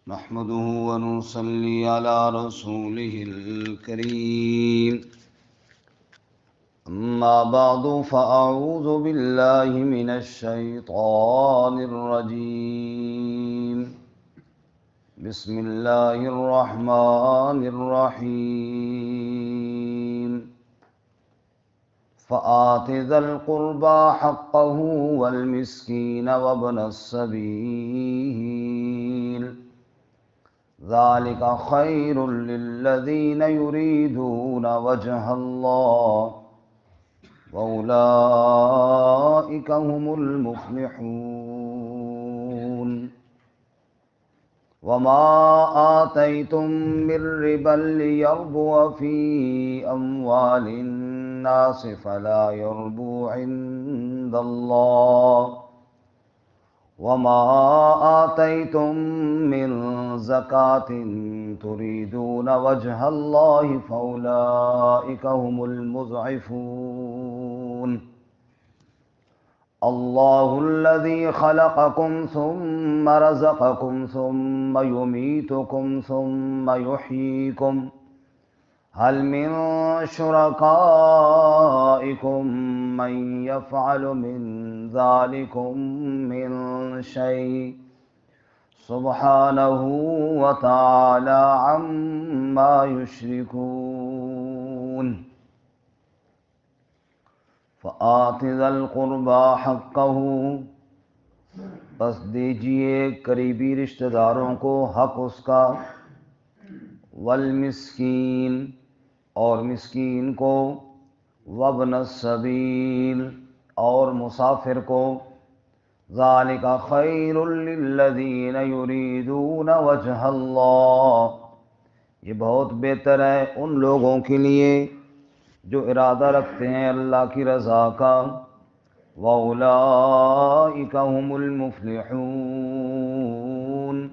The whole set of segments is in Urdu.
نحمده ونصلي على رسوله الكريم. أما بعد فأعوذ بالله من الشيطان الرجيم. بسم الله الرحمن الرحيم. فآت ذا القربى حقه والمسكين وابن السبيل ذلك خير للذين يريدون وجه الله وأولئك هم المفلحون. وما آتيتم من ربا ليربو في أموال الناس فلا يربو عند الله وما آتيتم من زكاة تريدون وجه الله فأولئك هم المضعفون. الله الذي خلقكم ثم رزقكم ثم يميتكم ثم يحييكم هل من شركائكم من يفعل من ذلكم من شيء سبحانه وتعالى عما يشركون. فآت ذا القربى حقه، پس دیجئے قریبی رشتہ داروں کو حق اس کا، والمسکین اور مسکین کو، وابن السبیل اور مسافر کو، ذالک خیر للذین یریدون وجہ اللہ، یہ بہت بہتر ہے ان لوگوں کے لیے جو ارادہ رکھتے ہیں اللہ کی رضا کا، وَأُولَئِكَ هُمُ الْمُفْلِحُونَ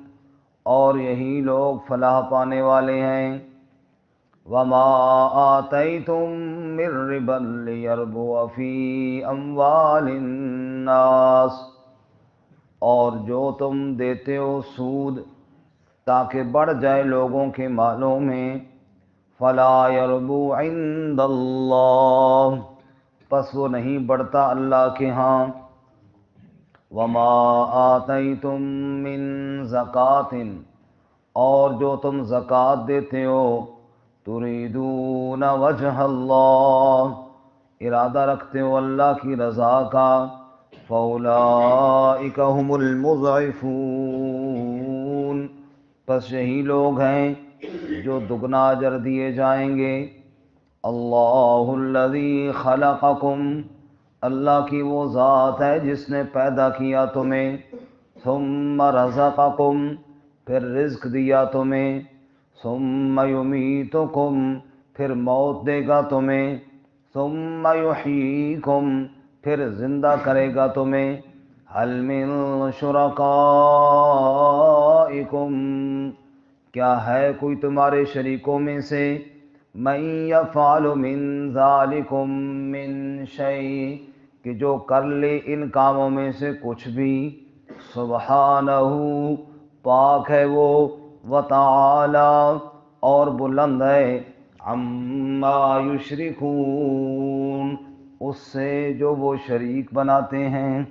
اور یہی لوگ فلاح پانے والے ہیں۔ وَمَا آتَيْتُم مِّن رِّبًا لِّيَرْبُوَ فِي أَمْوَالِ النَّاسِ، اور جو تم دیتے ہو سود تاکہ بڑھ جائے لوگوں کے مالوں میں، فَلَا يَرْبُو عِندَ اللَّهِ پس وہ نہیں بڑھتا اللہ کے ہاں۔ وَمَا آتَيْتُم مِّن زَكَاةٍ اور جو تم زکوٰۃ دیتے ہو، تُرِيدُونَ وَجْهَ اللَّهِ ارادہ رکھتے ہو اللہ کی رضا کا، فَأُولَئِكَ هُمُ الْمُضْعِفُونَ پس یہی لوگ ہیں جو دگنا اجر دیے جائیں گے۔ اللہ الذی خلقکم اللہ کی وہ ذات ہے جس نے پیدا کیا تمہیں، ثم رزقکم پھر رزق دیا تمہیں، ثم یمیتکم پھر موت دے گا تمہیں، ثم یحییکم پھر زندہ کرے گا تمہیں۔ هل من شرکائکم کیا ہے کوئی تمہارے شریکوں میں سے، من یفعل من ذالکم من شیء کہ جو کر لے ان کاموں میں سے کچھ بھی، سبحانہ پاک ہے وہ، وتعالی اور بلند ہے، عما یشرکون اس سے جو وہ شریک بناتے ہیں۔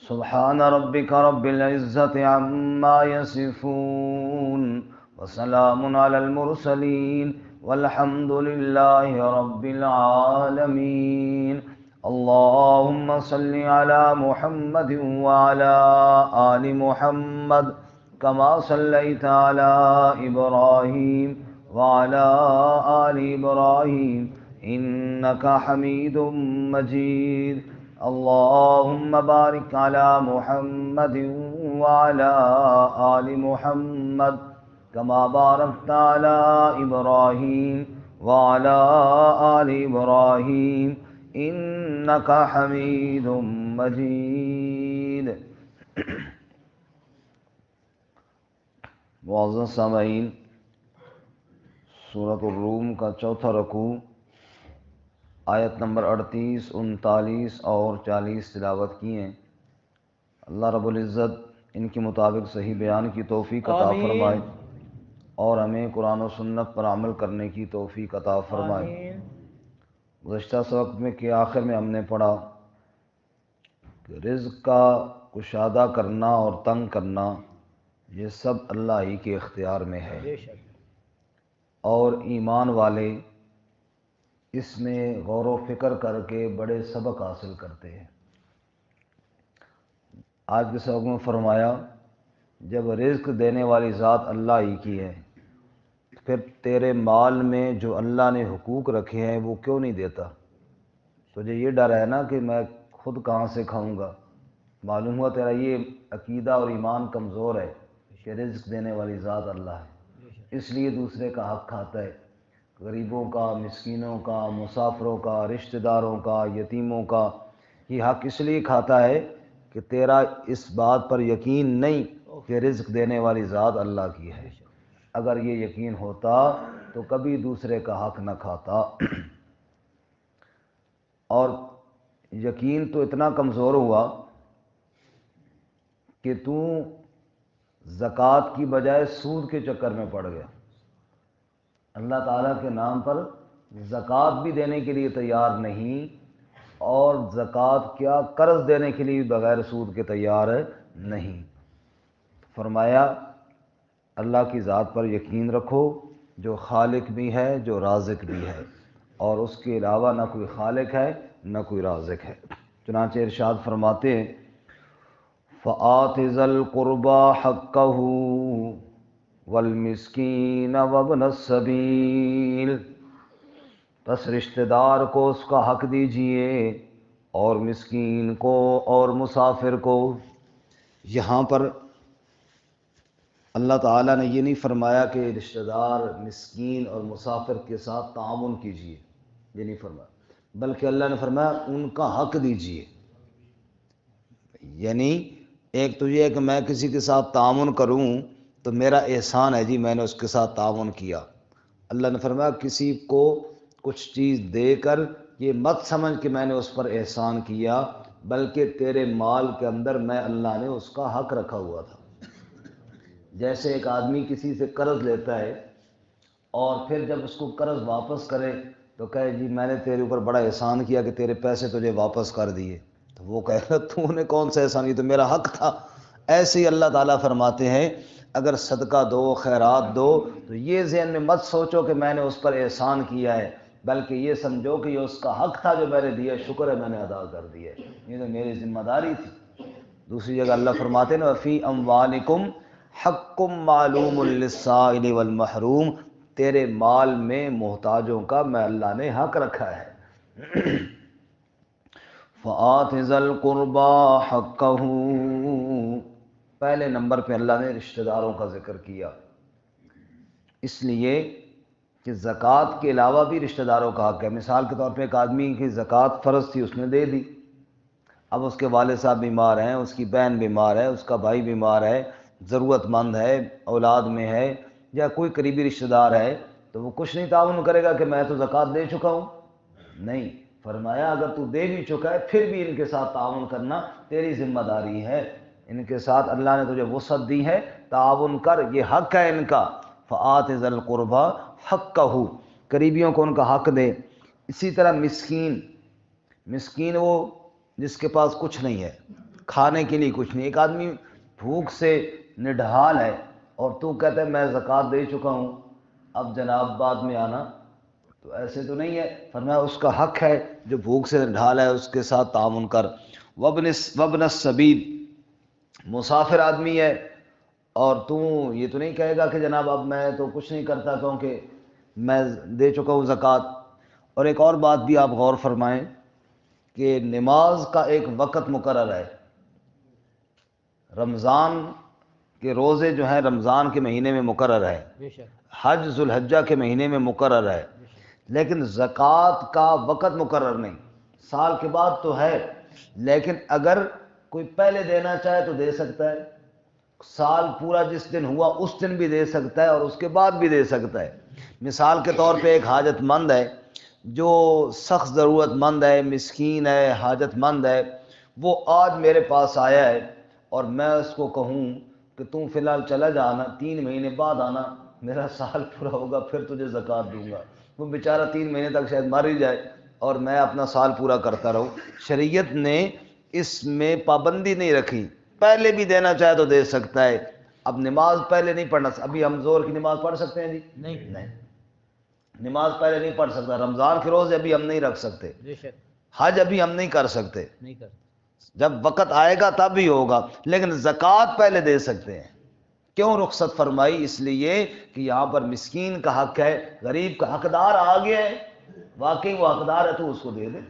سبحان ربک رب العزت عما یصفون وسلام علی المرسلین والحمد للہ رب العالمین۔ اللہم صل علی محمد وعلی آل محمد کما صلیت علی ابراہیم وعلی آل ابراہیم انک حمید مجید۔ اللہم بارک علی محمد وعلی آل محمد کما بارکت علی ابراہیم وعلی آل ابراہیم انک حمید مجید۔ معزز سامعین، سورۃ الروم کا چوتھا رکوع آیت نمبر 38، 39 اور 40 تلاوت کی ہیں۔ اللہ رب العزت ان کے مطابق صحیح بیان کی توفیق عطا فرمائے اور ہمیں قرآن و سنت پر عمل کرنے کی توفیق عطا فرمائے۔ گزشتہ سبق میں کے آخر میں ہم نے پڑھا کہ رزق کا کشادہ کرنا اور تنگ کرنا یہ سب اللہ ہی کے اختیار میں ہے، اور ایمان والے اس میں غور و فکر کر کے بڑے سبق حاصل کرتے ہیں۔ آج کے سبق میں فرمایا جب رزق دینے والی ذات اللہ ہی کی ہے، پھر تیرے مال میں جو اللہ نے حقوق رکھے ہیں وہ کیوں نہیں دیتا؟ تجھے یہ ڈر ہے نا کہ میں خود کہاں سے کھاؤں گا؟ معلوم ہوا تیرا یہ عقیدہ اور ایمان کمزور ہے کہ رزق دینے والی ذات اللہ ہے، اس لیے دوسرے کا حق کھاتا ہے، غریبوں کا، مسکینوں کا، مسافروں کا، رشتہ داروں کا، یتیموں کا۔ یہ حق اس لیے کھاتا ہے کہ تیرا اس بات پر یقین نہیں کہ رزق دینے والی ذات اللہ کی ہے۔ اگر یہ یقین ہوتا تو کبھی دوسرے کا حق نہ کھاتا۔ اور یقین تو اتنا کمزور ہوا کہ تو زکوٰۃ کی بجائے سود کے چکر میں پڑ گیا۔ اللہ تعالیٰ کے نام پر زکوٰۃ بھی دینے کے لیے تیار نہیں، اور زکوٰۃ کیا قرض دینے کے لیے بھی بغیر سود کے تیار نہیں۔ فرمایا اللہ کی ذات پر یقین رکھو جو خالق بھی ہے، جو رازق بھی ہے، اور اس کے علاوہ نہ کوئی خالق ہے نہ کوئی رازق ہے۔ چنانچہ ارشاد فرماتے ہیں فَآتِ ذَا الْقُرْبَى حَقَّهُ وَالْمِسْكِينَ وَابْنَ السَّبِيلِ، بس رشتہ دار کو اس کا حق دیجئے، اور مسکین کو اور مسافر کو۔ یہاں پر اللہ تعالیٰ نے یہ نہیں فرمایا کہ رشتہ دار، مسکین اور مسافر کے ساتھ تعاون کیجئے، یہ نہیں فرمایا، بلکہ اللہ نے فرمایا ان کا حق دیجئے۔ یعنی ایک تو یہ ہے کہ میں کسی کے ساتھ تعاون کروں تو میرا احسان ہے، جی میں نے اس کے ساتھ تعاون کیا۔ اللہ نے فرمایا کسی کو کچھ چیز دے کر یہ مت سمجھ کہ میں نے اس پر احسان کیا، بلکہ تیرے مال کے اندر میں اللہ نے اس کا حق رکھا ہوا تھا۔ جیسے ایک آدمی کسی سے قرض لیتا ہے اور پھر جب اس کو قرض واپس کرے تو کہے جی میں نے تیرے اوپر بڑا احسان کیا کہ تیرے پیسے تجھے واپس کر دیے، تو وہ کہے گا تو نے کون سا احسان، یہ تو میرا حق تھا۔ ایسے ہی اللہ تعالیٰ فرماتے ہیں اگر صدقہ دو، خیرات دو، تو یہ ذہن میں مت سوچو کہ میں نے اس پر احسان کیا ہے، بلکہ یہ سمجھو کہ یہ اس کا حق تھا جو میں نے دیا، شکر ہے میں نے ادا کر دیا، یہ تو میری ذمہ داری تھی۔ دوسری جگہ اللہ فرماتے ہیں وَفِي أَمْوَالِكُمْ حَقٌّ مَّعْلُومٌ لِّلسَّائِلِ وَالْمَحْرُومِ، تیرے مال میں محتاجوں کا میں اللہ نے حق رکھا ہے۔ فَآتِ ذَا الْقُرْبَى حَقَّهُ، پہلے نمبر پہ اللہ نے رشتہ داروں کا ذکر کیا، اس لیے کہ زکوٰۃ کے علاوہ بھی رشتہ داروں کا حق ہے۔ مثال کے طور پہ ایک آدمی کی زکوٰۃ فرض تھی، اس نے دے دی، اب اس کے والد صاحب بیمار ہیں، اس کی بہن بیمار ہے، اس کا بھائی بیمار ہے، ضرورت مند ہے، اولاد میں ہے، یا کوئی قریبی رشتہ دار ہے، تو وہ کچھ نہیں تعاون کرے گا کہ میں تو زکوٰۃ دے چکا ہوں، نہیں، فرمایا اگر تو دے بھی چکا ہے پھر بھی ان کے ساتھ تعاون کرنا تیری ذمہ داری ہے، ان کے ساتھ اللہ نے تجھے وسعت دی ہے، تعاون کر، یہ حق ہے ان کا۔ فآت ذی القربى حقہ، قریبیوں کو ان کا حق دے۔ اسی طرح مسکین، مسکین وہ جس کے پاس کچھ نہیں ہے، کھانے کے لیے کچھ نہیں، ایک آدمی بھوک سے نڈھال ہے اور تو کہتا ہے میں زکوٰۃ دے چکا ہوں، اب جناب بعد میں آنا، تو ایسے تو نہیں ہے۔ فرمایا اس کا حق ہے جو بھوک سے نڈھال ہے اس کے ساتھ تعاون کر۔ وابن السبیل، مسافر آدمی ہے اور تو یہ تو نہیں کہے گا کہ جناب اب میں تو کچھ نہیں کرتا کیونکہ میں دے چکا ہوں زکوٰۃ۔ اور ایک اور بات بھی آپ غور فرمائیں کہ نماز کا ایک وقت مقرر ہے، رمضان کے روزے جو ہیں رمضان کے مہینے میں مقرر ہے، حج ذو الحجہ کے مہینے میں مقرر ہے، لیکن زکوٰۃ کا وقت مقرر نہیں۔ سال کے بعد تو ہے، لیکن اگر کوئی پہلے دینا چاہے تو دے سکتا ہے، سال پورا جس دن ہوا اس دن بھی دے سکتا ہے اور اس کے بعد بھی دے سکتا ہے۔ مثال کے طور پہ ایک حاجت مند ہے جو سخت ضرورت مند ہے، مسکین ہے، حاجت مند ہے، وہ آج میرے پاس آیا ہے اور میں اس کو کہوں کہ تم فی الحال چلا جانا، 3 مہینے بعد آنا، میرا سال پورا ہوگا پھر تجھے زکوٰۃ دوں گا، وہ بیچارہ 3 مہینے تک شاید مر ہی جائے اور میں اپنا سال پورا کرتا رہوں۔ شریعت نے اس میں پابندی نہیں رکھی، پہلے بھی دینا چاہے تو دے سکتا ہے۔ اب نماز پہلے نہیں پڑھنا، ابھی ہم زور کی نماز پڑھ سکتے ہیں جی؟ نہیں، نماز پہلے نہیں پڑھ سکتا، رمضان کے روزے ابھی ہم نہیں رکھ سکتے، حج ابھی ہم نہیں کر سکتے، جب وقت آئے گا تب بھی ہوگا، لیکن زکوٰۃ پہلے دے سکتے ہیں۔ کیوں رخصت فرمائی؟ اس لیے کہ یہاں پر مسکین کا حق ہے، غریب کا حقدار آ گیا ہے، واقعی وہ حقدار ہے تو اس کو دے دے،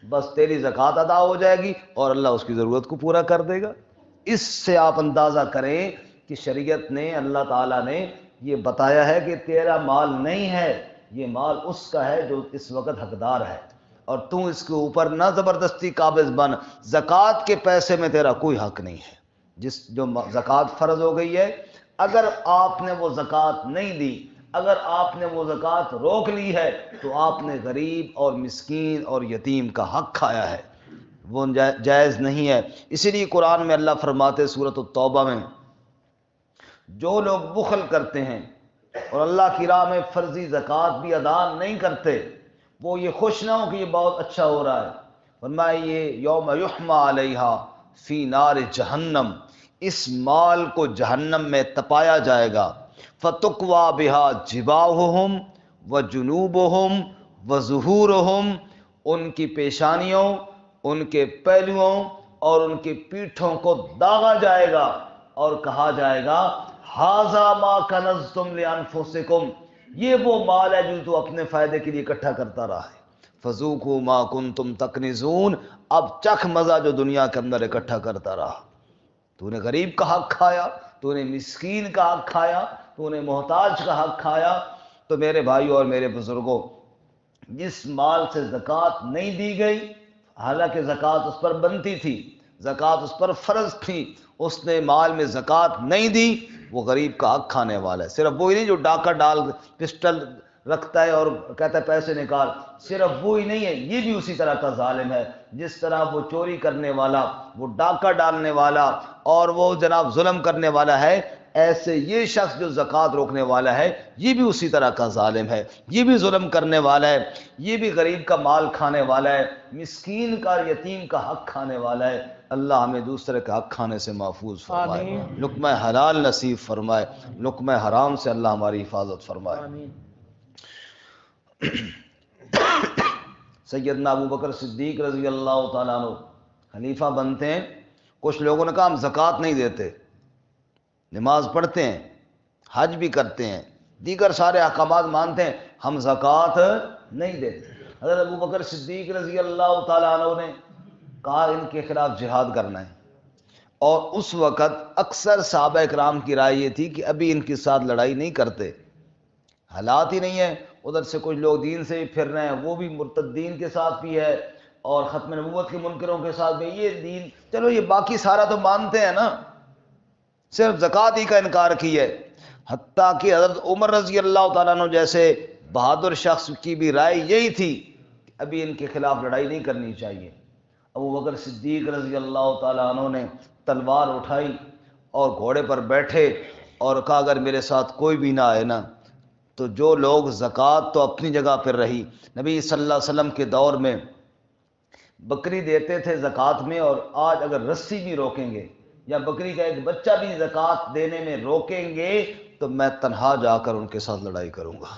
بس تیری زکوٰۃ ادا ہو جائے گی اور اللہ اس کی ضرورت کو پورا کر دے گا۔ اس سے آپ اندازہ کریں کہ شریعت نے، اللہ تعالیٰ نے یہ بتایا ہے کہ تیرا مال نہیں ہے، یہ مال اس کا ہے جو اس وقت حقدار ہے، اور تو اس کے اوپر نہ زبردستی قابض بن، زکوٰۃ کے پیسے میں تیرا کوئی حق نہیں ہے۔ جو زکوٰۃ فرض ہو گئی ہے، اگر آپ نے وہ زکوٰۃ نہیں دی، اگر آپ نے وہ زکوٰۃ روک لی ہے تو آپ نے غریب اور مسکین اور یتیم کا حق کھایا ہے، وہ جائز نہیں ہے۔ اسی لیے قرآن میں اللہ فرماتے سورۃ التوبہ میں، جو لوگ بخل کرتے ہیں اور اللہ کی راہ میں فرضی زکوٰۃ بھی ادا نہیں کرتے، وہ یہ خوش نہ ہو کہ یہ بہت اچھا ہو رہا ہے، فرمایا یہ یوم یحمى علیہا فی نار جہنم، اس مال کو جہنم میں تپایا جائے گا، فتقویٰ بہا جباہہم وجنوبہم وظہورہم، ان کی پیشانیوں، ان کے پہلوؤں اور ان کی پیٹھوں کو داغا جائے گا اور کہا جائے گا ھذا ما کنزتم لانفسکم، یہ وہ مال ہے جو تو اپنے فائدے کے لیے اکٹھا کرتا رہا ہے، فذوقوا ما کنتم تکنزون، اب چکھ مزہ جو دنیا کے اندر اکٹھا کرتا رہا۔ تو نے غریب کا حق کھایا، تو نے مسکین کا حق کھایا، تو نے محتاج کا حق کھایا۔ تو میرے بھائیوں اور میرے بزرگوں، جس مال سے زکوٰۃ نہیں دی گئی، حالانکہ زکوٰۃ اس پر بنتی تھی، زکوٰۃ اس پر فرض تھی، اس نے مال میں زکوٰۃ نہیں دی، وہ غریب کا حق کھانے والا ہے۔ صرف وہی نہیں جو ڈاکہ ڈال پسٹل رکھتا ہے اور کہتا ہے پیسے نکال، صرف وہی نہیں ہے، یہ بھی اسی طرح کا ظالم ہے، جس طرح وہ چوری کرنے والا، وہ ڈاکہ ڈالنے والا اور وہ جناب ظلم کرنے والا ہے، ایسے یہ شخص جو زکوٰۃ روکنے والا ہے یہ بھی اسی طرح کا ظالم ہے، یہ بھی ظلم کرنے والا ہے، یہ بھی غریب کا مال کھانے والا ہے، مسکین کا یتیم کا حق کھانے والا ہے۔ اللہ ہمیں دوسرے کا حق کھانے سے محفوظ فرمائے، لقمہ حلال نصیب فرمائے، لقمہ حرام سے اللہ ہماری حفاظت فرمائے۔ سیدنا ابو بکر صدیق رضی اللہ تعالیٰ عنہ خلیفہ بنتے ہیں، کچھ لوگوں نے کہا ہم زکوٰۃ نہیں دیتے، نماز پڑھتے ہیں، حج بھی کرتے ہیں، دیگر سارے احکامات مانتے ہیں، ہم زکوٰۃ نہیں دیتے۔ حضرت ابو بکر صدیق رضی اللہ تعالیٰ عنہ نے کہا ان کے خلاف جہاد کرنا ہے، اور اس وقت اکثر صحابہ اکرام کی رائے یہ تھی کہ ابھی ان کے ساتھ لڑائی نہیں کرتے، حالات ہی نہیں ہے، ادھر سے کچھ لوگ دین سے بھی پھر رہے ہیں، وہ بھی مرتدین کے ساتھ بھی ہے اور ختم نبوت کے منکروں کے ساتھ بھی، یہ دین چلو یہ باقی سارا تو مانتے ہیں نا، صرف زکوٰۃ ہی کا انکار کی ہے۔ حتیٰ کہ حضرت عمر رضی اللہ تعالیٰ عنہ جیسے بہادر شخص کی بھی رائے یہی تھی کہ ابھی ان کے خلاف لڑائی نہیں کرنی چاہیے۔ ابو بکر صدیق رضی اللہ تعالیٰ عنہ نے تلوار اٹھائی اور گھوڑے پر بیٹھے اور کہا اگر میرے ساتھ کوئی بھی نہ آئے نا تو جو لوگ زکوٰۃ تو اپنی جگہ پر رہی، نبی صلی اللہ علیہ وسلم کے دور میں بکری دیتے تھے زکوٰۃ میں، اور آج اگر رسی بھی روکیں گے یا بکری کا ایک بچہ بھی زکوٰۃ دینے میں روکیں گے تو میں تنہا جا کر ان کے ساتھ لڑائی کروں گا۔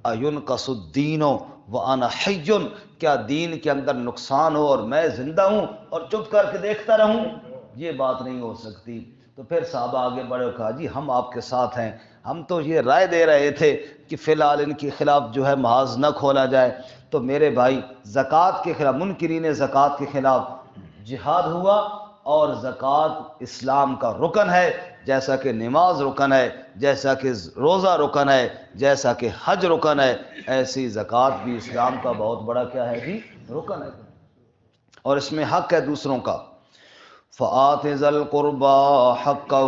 اَيُنْقَصُ الدِّينُ وَأَنَا حَيٌّ، کیا دین کے اندر نقصان ہو اور میں زندہ ہوں اور چپ کر کے دیکھتا رہوں؟ یہ بات نہیں ہو سکتی۔ تو پھر صحابہ آگے بڑھے اور کہا جی ہم آپ کے ساتھ ہیں، ہم تو یہ رائے دے رہے تھے کہ فی الحال ان کے خلاف جو ہے محاذ نہ کھولا جائے۔ تو میرے بھائی زکوٰۃ کے خلاف، منکرین زکوٰۃ کے خلاف جہاد ہوا، اور زکوٰۃ اسلام کا رکن ہے، جیسا کہ نماز رکن ہے، جیسا کہ روزہ رکن ہے، جیسا کہ حج رکن ہے، ایسی زکوٰۃ بھی اسلام کا بہت بڑا کیا ہے جی، رکن ہے، اور اس میں حق ہے دوسروں کا۔ فآت ذی القربى حقہ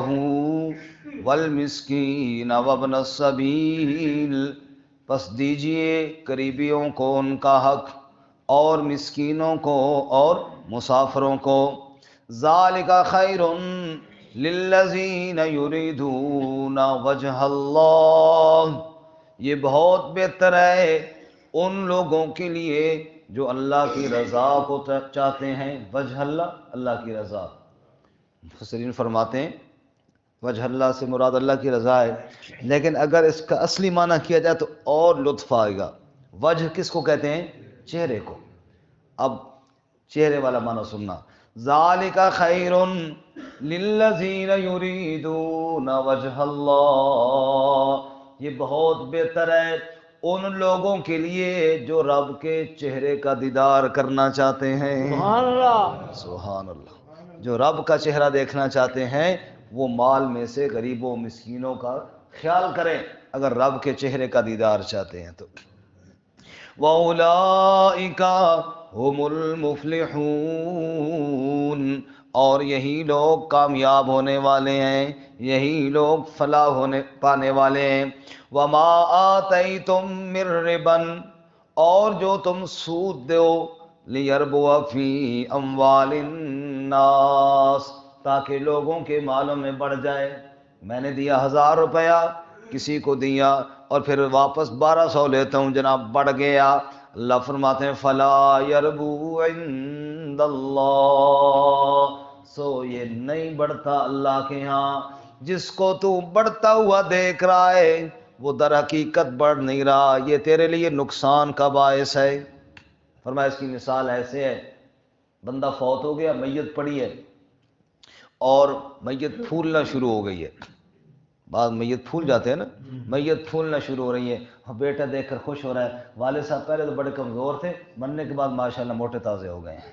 والمسکین وابن السبیل، پس دیجئے قریبیوں کو ان کا حق اور مسکینوں کو اور مسافروں کو، ذالک خیر للذین یریدون وجہ اللہ، یہ بہت بہتر ہے ان لوگوں کے لیے جو اللہ کی رضا کو چاہتے ہیں۔ وجہ اللہ، اللہ کی رضا۔ مفسرین فرماتے ہیں وجہ اللہ سے مراد اللہ کی رضا ہے، لیکن اگر اس کا اصلی معنی کیا جائے تو اور لطف آئے گا۔ وجہ کس کو کہتے ہیں؟ چہرے کو۔ اب چہرے والا معنی سننا، ذالک خیر للذین یریدون وجہ اللہ، یہ بہت بہتر ہے ان لوگوں کے لیے جو رب کے چہرے کا دیدار کرنا چاہتے ہیں۔ سبحان اللہ، سبحان اللہ۔ جو رب کا چہرہ دیکھنا چاہتے ہیں وہ مال میں سے غریبوں مسکینوں کا خیال کریں اگر رب کے چہرے کا دیدار چاہتے ہیں تو۔ وَأُولَئِكَ هُمُ الْمُفْلِحُونَ، اور یہی لوگ کامیاب ہونے والے ہیں، یہی لوگ فلاح پانے والے ہیں۔ وَمَا آتَيْتُم مِّن رِّبًا، اور جو تم سود دو، لِيَرْبُوَ فِي أَمْوَالِ النَّاسِ، تاکہ لوگوں کے مالوں میں بڑھ جائے۔ میں نے دیا 1000 روپیہ کسی کو دیا اور پھر واپس 1200 لیتا ہوں، جناب بڑھ گیا۔ اللہ فرماتے ہیں فلا یربو عند اللہ، سو یہ نہیں بڑھتا اللہ کے ہاں۔ جس کو تو بڑھتا ہوا دیکھ رہا ہے وہ در حقیقت بڑھ نہیں رہا، یہ تیرے لیے نقصان کا باعث ہے۔ فرمایا اس کی مثال ایسے ہے، بندہ فوت ہو گیا، میت پڑی ہے اور میت پھولنا شروع ہو گئی ہے۔ بعض میت پھول جاتے ہیں نا، میت پھولنا شروع ہو رہی ہے، بیٹا دیکھ کر خوش ہو رہا ہے، والد صاحب پہلے تو بڑے کمزور تھے، مرنے کے بعد ماشاءاللہ موٹے تازے ہو گئے ہیں۔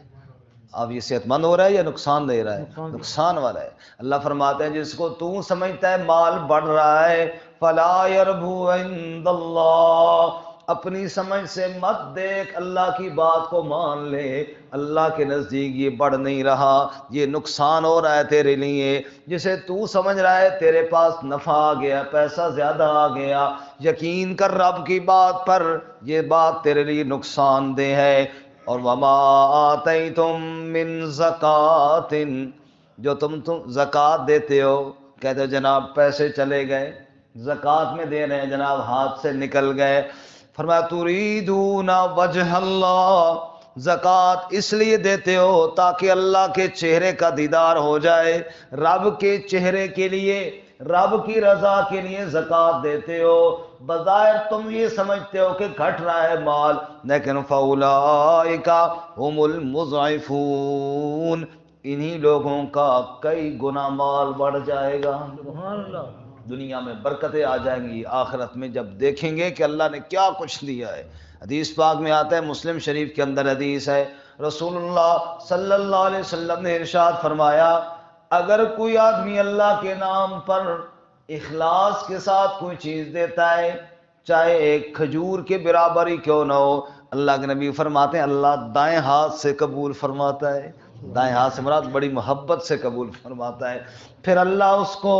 اب یہ صحت مند ہو رہا ہے یا نقصان دے رہا ہے؟ نقصان والا ہے۔ اللہ فرماتے ہیں جس کو تو سمجھتا ہے مال بڑھ رہا ہے، فلا یربو عند اللہ، اپنی سمجھ سے مت دیکھ، اللہ کی بات کو مان لے، اللہ کے نزدیک یہ بڑھ نہیں رہا، یہ نقصان ہو رہا ہے تیرے لیے۔ جسے تو سمجھ رہا ہے تیرے پاس نفع آ گیا، پیسہ زیادہ آ گیا، یقین کر رب کی بات پر، یہ بات تیرے لیے نقصان دہ ہے۔ اور وما آتیتم من زکات، جو تم زکوٰۃ دیتے ہو، کہتے ہو جناب پیسے چلے گئے، زکوٰۃ میں دے رہے ہیں جناب ہاتھ سے نکل گئے۔ فرمایا تریدون وجہ اللہ، زکوٰۃ اس لیے دیتے ہو تاکہ اللہ کے چہرے کا دیدار ہو جائے، رب کے چہرے کے لیے، رب کی رضا کے لیے زکوٰۃ دیتے ہو۔ بظاہر تم یہ سمجھتے ہو کہ گھٹ رہا ہے مال، لیکن فَأُولَئِكَ هُمُ الْمُضْعِفُونَ، انہی لوگوں کا کئی گنا مال بڑھ جائے گا۔ سبحان اللہ، دنیا میں برکتیں آ جائیں گی، آخرت میں جب دیکھیں گے کہ اللہ نے کیا کچھ دیا ہے۔ حدیث پاک میں آتا ہے، مسلم شریف کے اندر حدیث ہے، رسول اللہ صلی اللہ علیہ وسلم نے ارشاد فرمایا اگر کوئی آدمی اللہ کے نام پر اخلاص کے ساتھ کوئی چیز دیتا ہے، چاہے ایک کھجور کے برابر ہی کیوں نہ ہو، اللہ کے نبی فرماتے ہیں اللہ دائیں ہاتھ سے قبول فرماتا ہے۔ دائیں ہاتھ سے مراد بڑی محبت سے قبول فرماتا ہے، پھر اللہ اس کو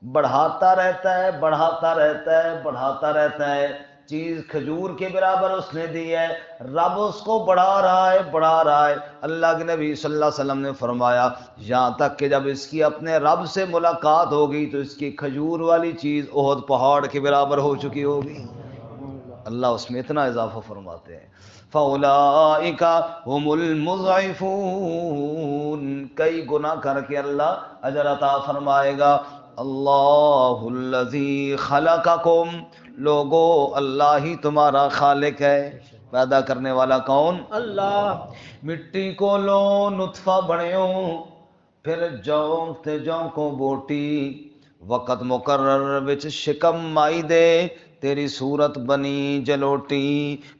بڑھاتا رہتا ہے، بڑھاتا رہتا ہے، بڑھاتا رہتا ہے۔ چیز کھجور کے برابر اس نے دی ہے، رب اس کو بڑھا رہا ہے، بڑھا رہا ہے۔ اللہ کے نبی صلی اللہ علیہ وسلم نے فرمایا یہاں تک کہ جب اس کی اپنے رب سے ملاقات ہوگی تو اس کی کھجور والی چیز احد پہاڑ کے برابر ہو چکی ہوگی۔ اللہ اس میں اتنا اضافہ فرماتے ہیں۔ فَأُولَئِكَ هُمُ الْمُضْعِفُونَ، کئی گناہ کر کے اللہ اجر عطا فرمائے گا۔ اللہ الذی خلقکم، لوگو اللہ ہی تمہارا خالق ہے، پیدا کرنے والا کون؟ اللہ۔ مٹی کو لو نطفہ بنیو، پھر جوں تے جوں کو بوٹی، وقت مقرر وچ شکم مائی دے، تیری صورت بنی جلوٹی،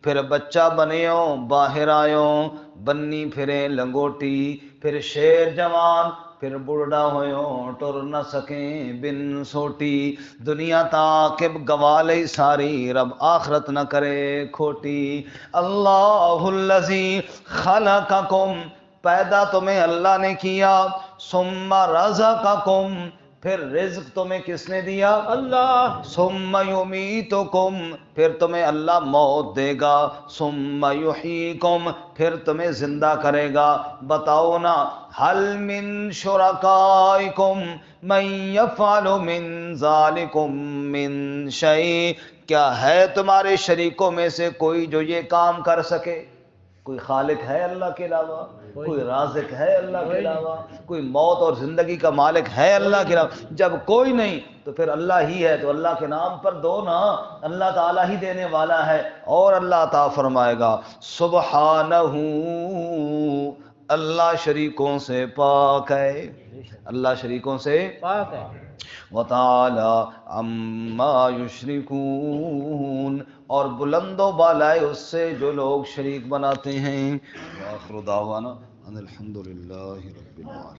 پھر بچہ بنیو باہر آیو، بنی پھرے لنگوٹی، پھر شیر جوان، پھر بڑھڑا ہویوں ٹر نہ سکیں بن سوٹی، دنیا تاکب گوا لئی ساری، رب آخرت نہ کرے کھوٹی۔ اللہ الذی خلقکم، پیدا تمہیں اللہ نے کیا، ثم رزقکم، پھر رزق تمہیں کس نے دیا؟ اللہ. ثم یمیتکم، پھر تمہیں اللہ موت دے گا، ثم یحییکم، پھر تمہیں زندہ کرے گا. بتاؤ نا، حل من شرکائکم من یفعل من ذالکم من شیء، کیا ہے تمہارے شریکوں میں سے کوئی جو یہ کام کر سکے؟ کوئی خالق ہے اللہ کے علاوہ؟ کوئی رازق ہے اللہ کے علاوہ؟ کوئی موت اور زندگی کا مالک ہے اللہ کے علاوہ؟ جب کوئی نہیں تو پھر اللہ ہی ہے، تو اللہ کے نام پر دو نا، اللہ تعالیٰ ہی دینے والا ہے. اور اللہ تعالیٰ فرمائے گا سبحانہ، اللہ شریکوں سے پاک ہے، اللہ شریکوں سے پاک ہے. وَتَعَالَى عَمَّا يُشْرِكُونَ، اور بلند و بالا ہے اس سے جو لوگ شریک بناتے ہیں. وآخر دعوانا ان الحمد للہ رب العالمین.